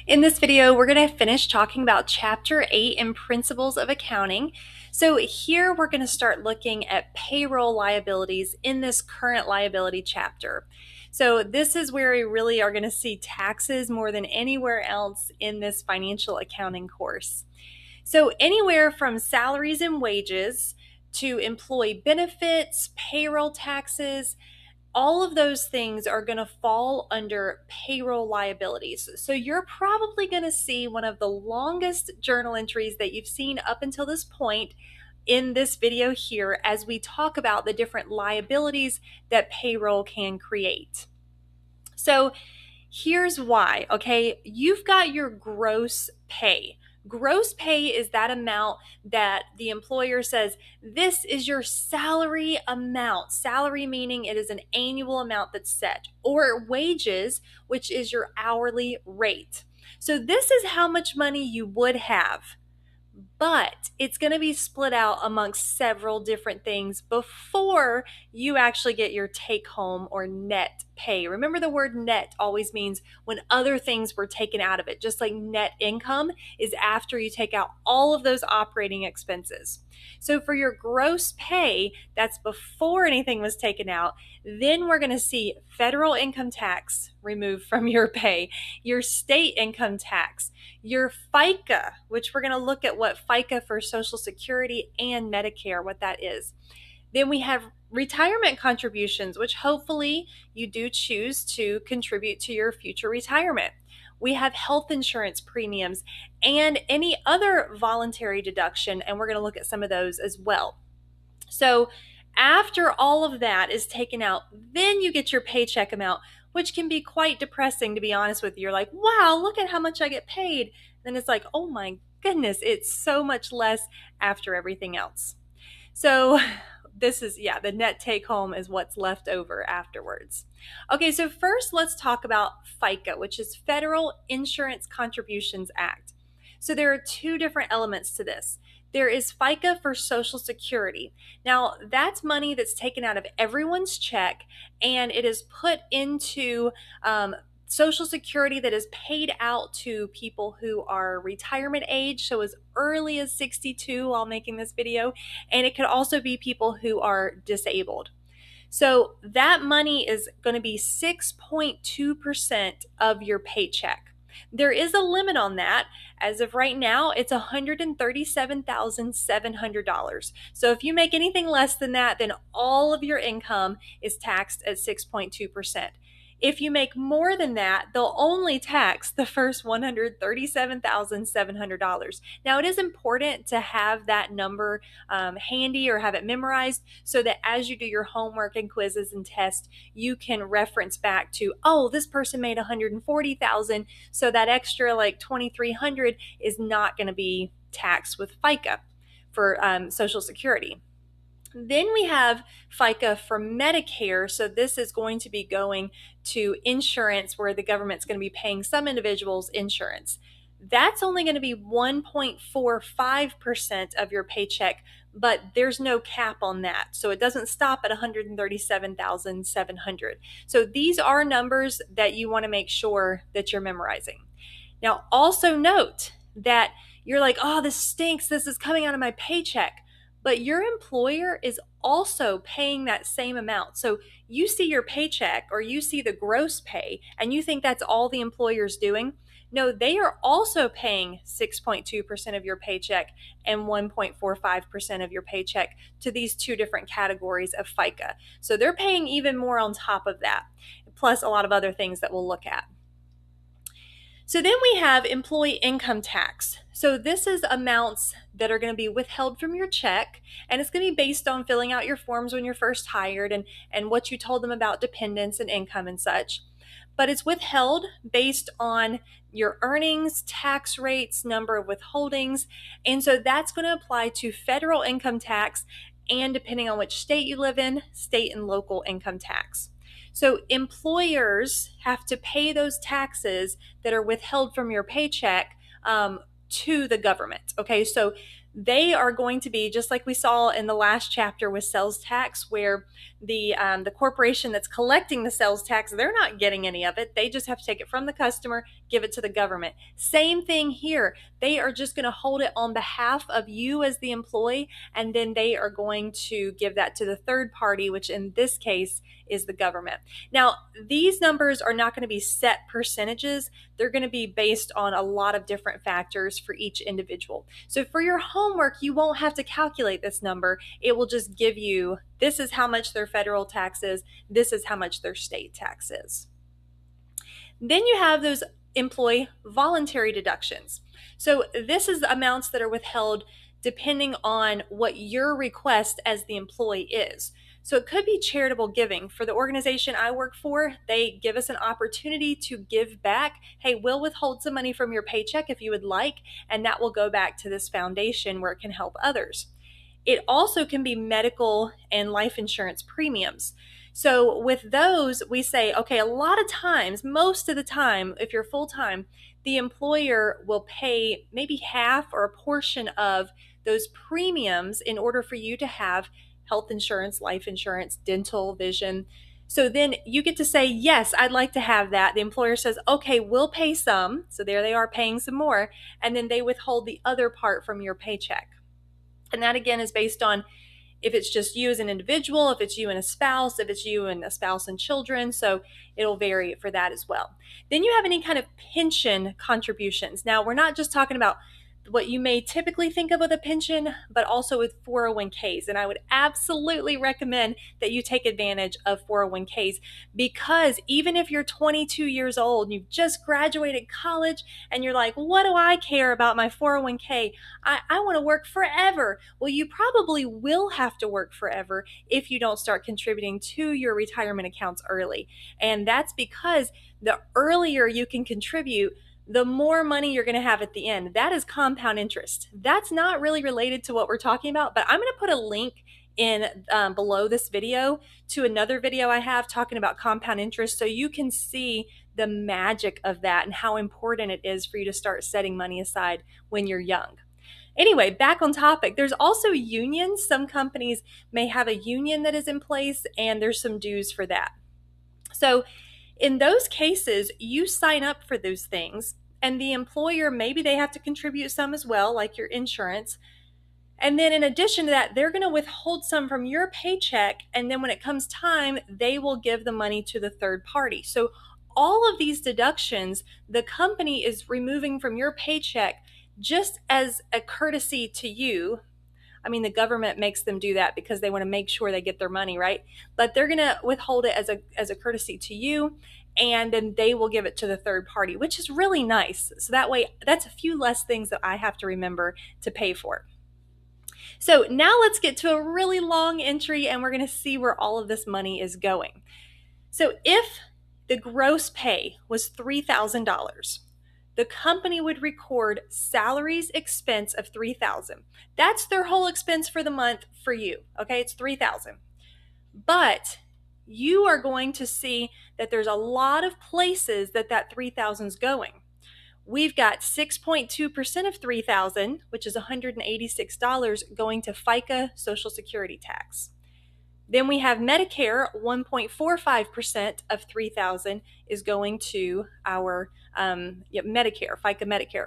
In this video, we're going to finish talking about Chapter 8 in Principles of Accounting. So here we're going to start looking at payroll liabilities in this current liability chapter. So this is where we really are going to see taxes more than anywhere else in this financial accounting course. So anywhere from salaries and wages to employee benefits, payroll taxes, all of those things are going to fall under payroll liabilities. So you're probably going to see one of the longest journal entries that you've seen up until this point in this video here as we talk about the different liabilities that payroll can create. So here's why, okay? You've got your gross pay. Gross pay is that amount that the employer says, this is your salary amount. Salary meaning it is an annual amount that's set, or wages, which is your hourly rate. So this is how much money you would have, but it's going to be split out amongst several different things before you actually get your take home or net pay. Remember, the word net always means when other things were taken out of it, just like net income is after you take out all of those operating expenses. So for your gross pay, that's before anything was taken out. Then we're going to see federal income tax removed from your pay, your state income tax, your FICA, which we're going to look at what FICA for Social Security and Medicare, what that is. Then we have retirement contributions, which hopefully you do choose to contribute to your future retirement. We have health insurance premiums and any other voluntary deduction, and we're going to look at some of those as well. So after all of that is taken out, then you get your paycheck amount, which can be quite depressing, to be honest with you. You're like, wow, look at how much I get paid. Then it's like, oh my goodness, it's so much less after everything else. So this is, the net take home is what's left over afterwards. Okay, so first let's talk about FICA, which is Federal Insurance Contributions Act. So there are two different elements to this. There is FICA for Social Security. Now, that's money that's taken out of everyone's check and it is put into Social Security that is paid out to people who are retirement age, so as early as 62 while making this video, and it could also be people who are disabled. So that money is going to be 6.2% of your paycheck. There is a limit on that. As of right now, it's $137,700. So if you make anything less than that, then all of your income is taxed at 6.2%. If you make more than that, they'll only tax the first $137,700. Now, it is important to have that number handy or have it memorized so that as you do your homework and quizzes and tests, you can reference back to, oh, this person made $140,000, so that extra like $2,300 is not going to be taxed with FICA for Social Security. Then we have FICA for Medicare. So this is going to be going to insurance where the government's going to be paying some individuals insurance. That's only going to be 1.45% of your paycheck, but there's no cap on that. So it doesn't stop at $137,700. So these are numbers that you want to make sure that you're memorizing. Now, also note that you're like, oh, this stinks. This is coming out of my paycheck. But your employer is also paying that same amount. So you see your paycheck or you see the gross pay and you think that's all the employer's doing. No, they are also paying 6.2% of your paycheck and 1.45% of your paycheck to these two different categories of FICA. So they're paying even more on top of that, plus a lot of other things that we'll look at. So then we have employee income tax. So this is amounts that are going to be withheld from your check, and it's going to be based on filling out your forms when you're first hired and what you told them about dependents and income and such. But it's withheld based on your earnings, tax rates, number of withholdings, and so that's going to apply to federal income tax and, depending on which state you live in, state and local income tax. So employers have to pay those taxes that are withheld from your paycheck to the government. Okay, so they are going to be just like we saw in the last chapter with sales tax, where the corporation that's collecting the sales tax, they're not getting any of it. They just have to take it from the customer, give it to the government. Same thing here. They are just going to hold it on behalf of you as the employee, and then they are going to give that to the third party, which in this case is the government. Now, these numbers are not going to be set percentages. They're going to be based on a lot of different factors for each individual. So for your homework, you won't have to calculate this number. It will just give you, this is how much their federal tax is, this is how much their state tax is. Then you have those employee voluntary deductions. So this is the amounts that are withheld depending on what your request as the employee is. So it could be charitable giving. For the organization I work for, they give us an opportunity to give back. Hey, we'll withhold some money from your paycheck if you would like, and that will go back to this foundation where it can help others. It also can be medical and life insurance premiums. So with those, we say, okay, a lot of times, most of the time, if you're full-time, the employer will pay maybe half or a portion of those premiums in order for you to have health insurance, life insurance, dental, vision. So then you get to say, yes, I'd like to have that. The employer says, okay, we'll pay some. So there they are paying some more. And then they withhold the other part from your paycheck. And that again is based on if it's just you as an individual, if it's you and a spouse, if it's you and a spouse and children. So it'll vary for that as well. Then you have any kind of pension contributions. Now, we're not just talking about what you may typically think of with a pension, but also with 401ks. And I would absolutely recommend that you take advantage of 401ks, because even if you're 22 years old and you've just graduated college and you're like, what do I care about my 401k? I want to work forever. Well, you probably will have to work forever if you don't start contributing to your retirement accounts early. And that's because the earlier you can contribute, the more money you're going to have at the end. That is compound interest. That's not really related to what we're talking about, but I'm going to put a link in below this video to another video I have talking about compound interest, so you can see the magic of that and how important it is for you to start setting money aside when you're young. Anyway, back on topic, there's also unions. Some companies may have a union that is in place, and there's some dues for that. So in those cases, you sign up for those things, and the employer, maybe they have to contribute some as well, like your insurance. And then in addition to that, they're going to withhold some from your paycheck, and then when it comes time, they will give the money to the third party. So all of these deductions, the company is removing from your paycheck just as a courtesy to you. I mean, the government makes them do that because they want to make sure they get their money, right? But they're going to withhold it as a courtesy to you, and then they will give it to the third party, which is really nice. So that way, that's a few less things that I have to remember to pay for. So now let's get to a really long entry, and we're going to see where all of this money is going. So if the gross pay was $3,000, the company would record salaries expense of $3,000. That's their whole expense for the month for you. Okay, it's $3,000. But you are going to see that there's a lot of places that $3,000 is going. We've got 6.2% of $3,000, which is $186, going to FICA Social Security tax. Then we have Medicare, 1.45% of $3,000 is going to our Medicare, FICA Medicare.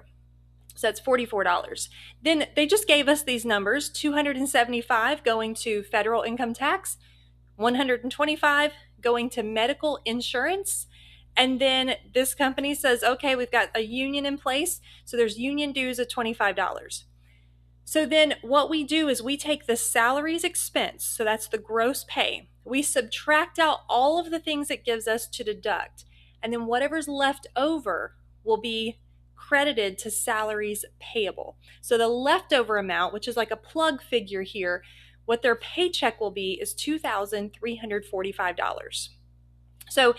So that's $44. Then they just gave us these numbers, $275 going to federal income tax, $125 going to medical insurance. And then this company says, okay, we've got a union in place, so there's union dues of $25. So then what we do is we take the salaries expense, so that's the gross pay. We subtract out all of the things it gives us to deduct, and then whatever's left over will be credited to salaries payable. So the leftover amount, which is like a plug figure here, what their paycheck will be is $2,345. So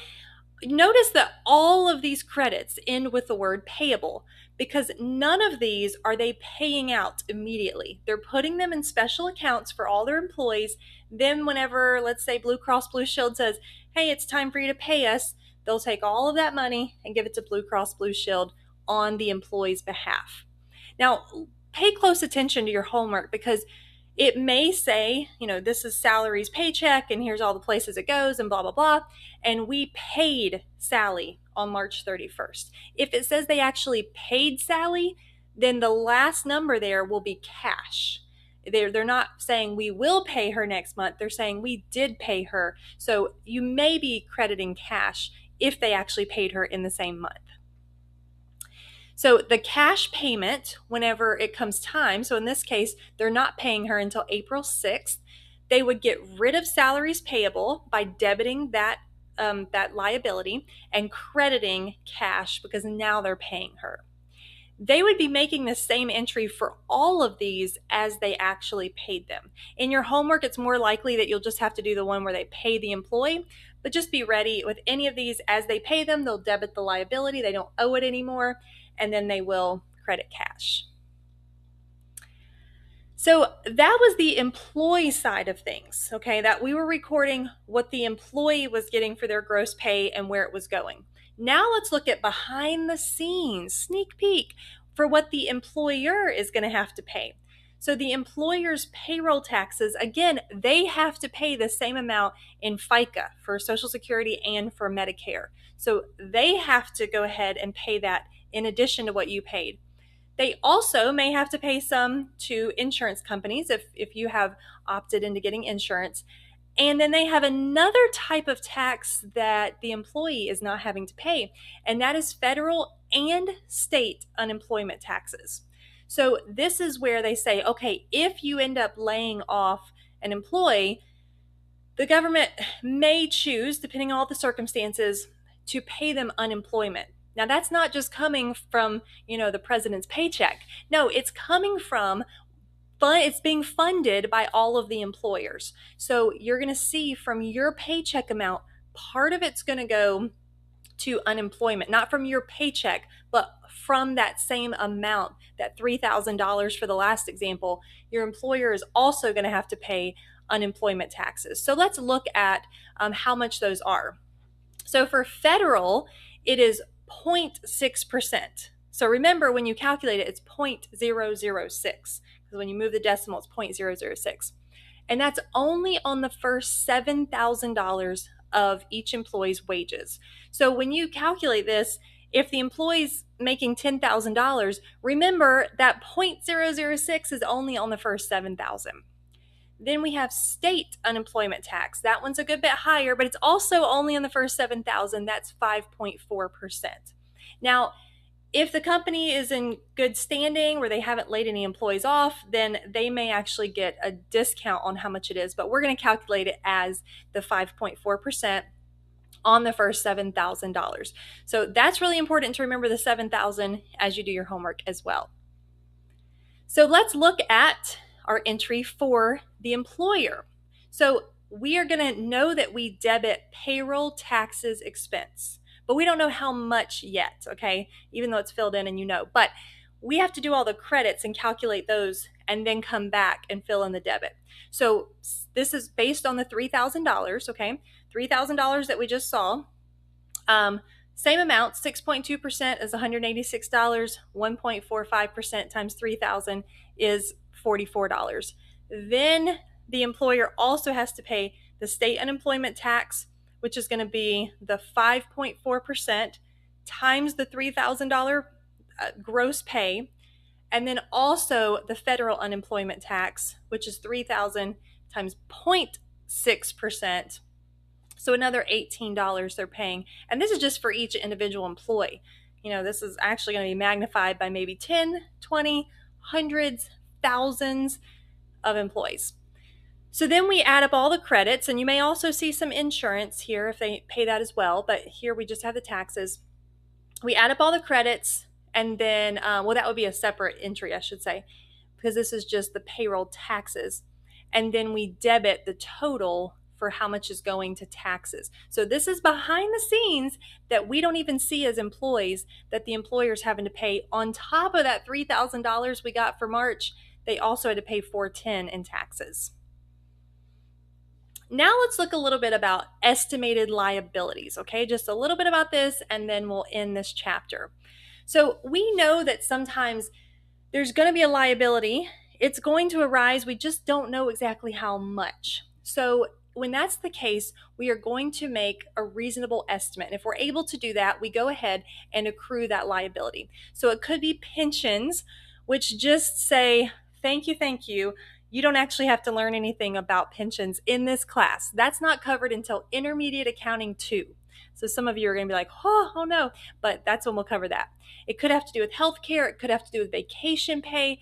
notice that all of these credits end with the word payable, because none of these are they paying out immediately. They're putting them in special accounts for all their employees. Then whenever, let's say, Blue Cross Blue Shield says, hey, it's time for you to pay us, they'll take all of that money and give it to Blue Cross Blue Shield on the employee's behalf. Now, pay close attention to your homework because it may say, this is Salary's paycheck and here's all the places it goes and blah, blah, blah. And we paid Sally on March 31st. If it says they actually paid Sally, then the last number there will be cash. They're not saying we will pay her next month. They're saying we did pay her. So you may be crediting cash if they actually paid her in the same month. So the cash payment, whenever it comes time, so in this case, they're not paying her until April 6th, they would get rid of salaries payable by debiting that liability and crediting cash because now they're paying her. They would be making the same entry for all of these as they actually paid them. In your homework, it's more likely that you'll just have to do the one where they pay the employee, but just be ready with any of these. As they pay them, they'll debit the liability. They don't owe it anymore, and then they will credit cash. So that was the employee side of things, okay? That we were recording what the employee was getting for their gross pay and where it was going. Now let's look at behind the scenes, sneak peek, for what the employer is going to have to pay. So the employer's payroll taxes, again, they have to pay the same amount in FICA for Social Security and for Medicare. So they have to go ahead and pay that in addition to what you paid. They also may have to pay some to insurance companies if you have opted into getting insurance. And then they have another type of tax that the employee is not having to pay, and that is federal and state unemployment taxes. So this is where they say, okay, if you end up laying off an employee, the government may choose, depending on all the circumstances, to pay them unemployment. Now, that's not just coming from, the president's paycheck. No, it's coming from it's being funded by all of the employers. So you're going to see from your paycheck amount, part of it's going to go to unemployment, not from your paycheck, but from that same amount, that $3,000 for the last example, your employer is also going to have to pay unemployment taxes. So let's look at how much those are. So for federal, it is 0.6%. So remember, when you calculate it, it's 0.006. Because when you move the decimal, it's 0.006. And that's only on the first $7,000 of each employee's wages. So when you calculate this, if the employee's making $10,000, remember that 0.006 is only on the first $7,000. Then we have state unemployment tax. That one's a good bit higher, but it's also only on the first $7,000. That's 5.4%. Now, if the company is in good standing where they haven't laid any employees off, then they may actually get a discount on how much it is, but we're going to calculate it as the 5.4% on the first $7,000. So that's really important to remember the $7,000 as you do your homework as well. So let's look at our entry for the employer. So we are going to know that we debit payroll taxes expense, but we don't know how much yet, okay? Even though it's filled in and but we have to do all the credits and calculate those and then come back and fill in the debit. So this is based on the $3,000, okay? $3,000 that we just saw. Same amount, 6.2% is $186. 1.45% times 3,000 is $44. Then the employer also has to pay the state unemployment tax, which is going to be the 5.4% times the $3,000 gross pay, and then also the federal unemployment tax, which is $3,000 times 0.6%. So another $18 they're paying. And this is just for each individual employee. This is actually going to be magnified by maybe 10, 20, hundreds, thousands of employees. So then we add up all the credits, and you may also see some insurance here if they pay that as well, but here we just have the taxes. We add up all the credits, and then, that would be a separate entry, I should say, because this is just the payroll taxes. And then we debit the total for how much is going to taxes. So this is behind the scenes that we don't even see as employees, that the employer's having to pay on top of that $3,000 we got for March. They also had to pay $410 in taxes. Now let's look a little bit about estimated liabilities, okay? Just a little bit about this, and then we'll end this chapter. So we know that sometimes there's going to be a liability. It's going to arise. We just don't know exactly how much. So when that's the case, we are going to make a reasonable estimate. And if we're able to do that, we go ahead and accrue that liability. So it could be pensions, which just say, thank you, thank you. You don't actually have to learn anything about pensions in this class. That's not covered until Intermediate Accounting 2. So some of you are going to be like, oh no, but that's when we'll cover that. It could have to do with healthcare. It could have to do with vacation pay.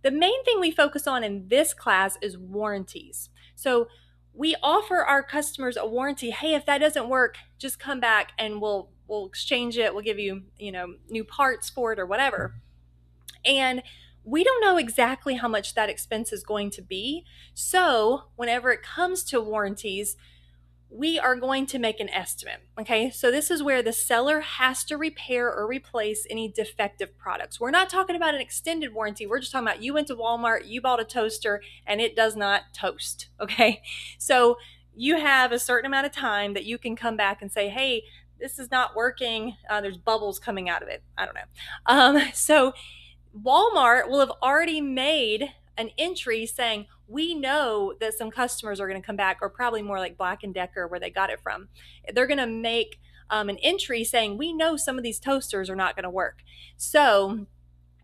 The main thing we focus on in this class is warranties. So we offer our customers a warranty. Hey, if that doesn't work, just come back and we'll exchange it. We'll give you, new parts for it or whatever. And we don't know exactly how much that expense is going to be. So whenever it comes to warranties, we are going to make an estimate. Okay, so this is where the seller has to repair or replace any defective products. We're not talking about an extended warranty. We're just talking about you went to Walmart, you bought a toaster, and it does not toast. Okay, so you have a certain amount of time that you can come back and say, hey, this is not working. There's bubbles coming out of it. I don't know. So Walmart will have already made an entry saying, we know that some customers are going to come back, or probably more like Black & Decker where they got it from. They're going to make an entry saying, we know some of these toasters are not going to work. So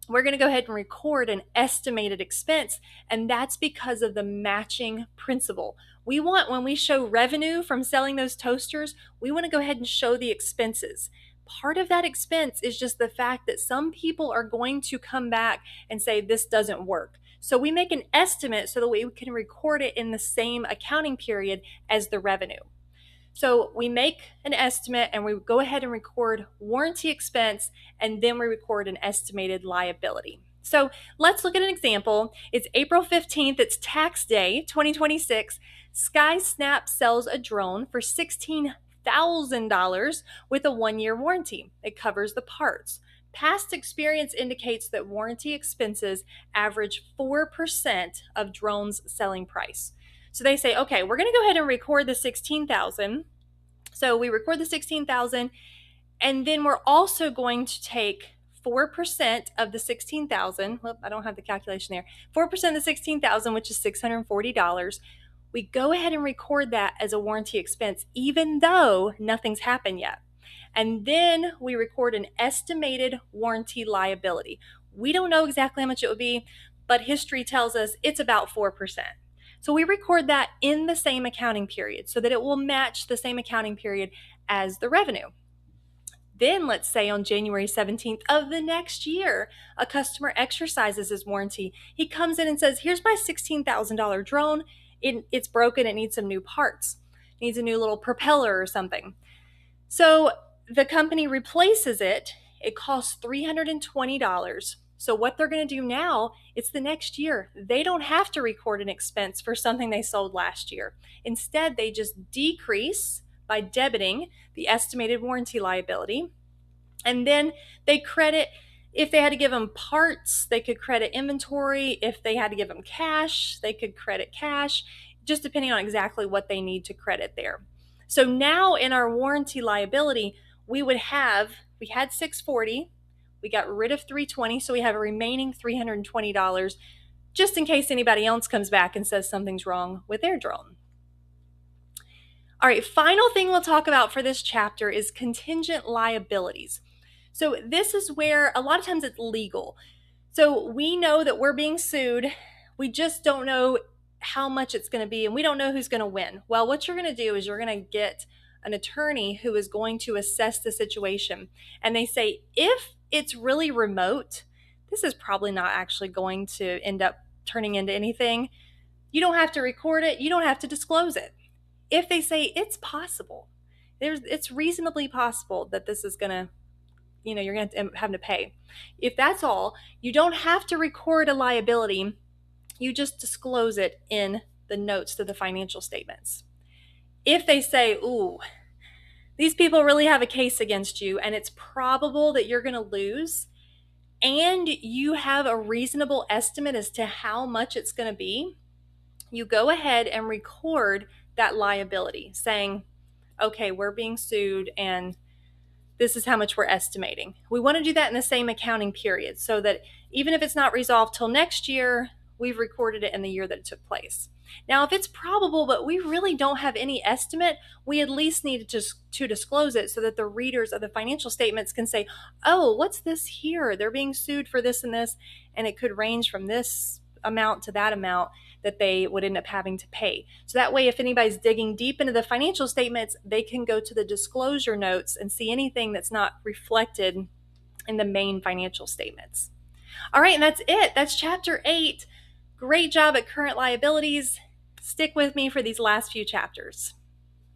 we're going to go ahead and record an estimated expense, and that's because of the matching principle. We want, when we show revenue from selling those toasters, we want to go ahead and show the expenses. Part of that expense is just the fact that some people are going to come back and say this doesn't work. So we make an estimate so that we can record it in the same accounting period as the revenue. So we make an estimate and we go ahead and record warranty expense, and then we record an estimated liability. So let's look at an example. It's April 15th. It's tax day 2026. SkySnap sells a drone for $16,000 with a 1-year warranty. It covers the parts. Past experience indicates that warranty expenses average 4% of drone's selling price. So they say, okay, we're going to go ahead and record the 16,000. So we record the 16,000, and then we're also going to take 4% of the 16,000. Well, I don't have the calculation there. 4% of the 16,000, which is $640. We go ahead and record that as a warranty expense, even though nothing's happened yet. And then we record an estimated warranty liability. We don't know exactly how much it would be, but history tells us it's about 4%. So we record that in the same accounting period so that it will match the same accounting period as the revenue. Then let's say on January 17th of the next year, a customer exercises his warranty. He comes in and says, here's my $16,000 drone. It's broken. It needs some new parts. It needs a new little propeller or something. So the company replaces it. It costs $320. So what they're going to do now, it's the next year. They don't have to record an expense for something they sold last year. Instead, they just decrease by debiting the estimated warranty liability. And then they credit, if they had to give them parts, they could credit inventory. If they had to give them cash, they could credit cash, just depending on exactly what they need to credit there. So now in our warranty liability, we had $640, we got rid of $320, so we have a remaining $320, just in case anybody else comes back and says something's wrong with their drone. All right, final thing we'll talk about for this chapter is contingent liabilities. So this is where a lot of times it's legal. So we know that we're being sued. We just don't know how much it's going to be, and we don't know who's going to win. Well, what you're going to do is you're going to get an attorney who is going to assess the situation. And they say, if it's really remote, this is probably not actually going to end up turning into anything. You don't have to record it. You don't have to disclose it. If they say it's possible, it's reasonably possible that this is going to, you're going to have to pay. If that's all, you don't have to record a liability. You just disclose it in the notes to the financial statements. If they say, ooh, these people really have a case against you and it's probable that you're going to lose, and you have a reasonable estimate as to how much it's going to be, you go ahead and record that liability saying, okay, we're being sued and this is how much we're estimating. We want to do that in the same accounting period so that even if it's not resolved till next year, we've recorded it in the year that it took place. Now, if it's probable, but we really don't have any estimate, we at least need to disclose it so that the readers of the financial statements can say, oh, what's this here? They're being sued for this and this, and it could range from this amount to that amount that they would end up having to pay. So that way, if anybody's digging deep into the financial statements, they can go to the disclosure notes and see anything that's not reflected in the main financial statements. All right, and that's it. That's chapter 8. Great job at current liabilities. Stick with me for these last few chapters.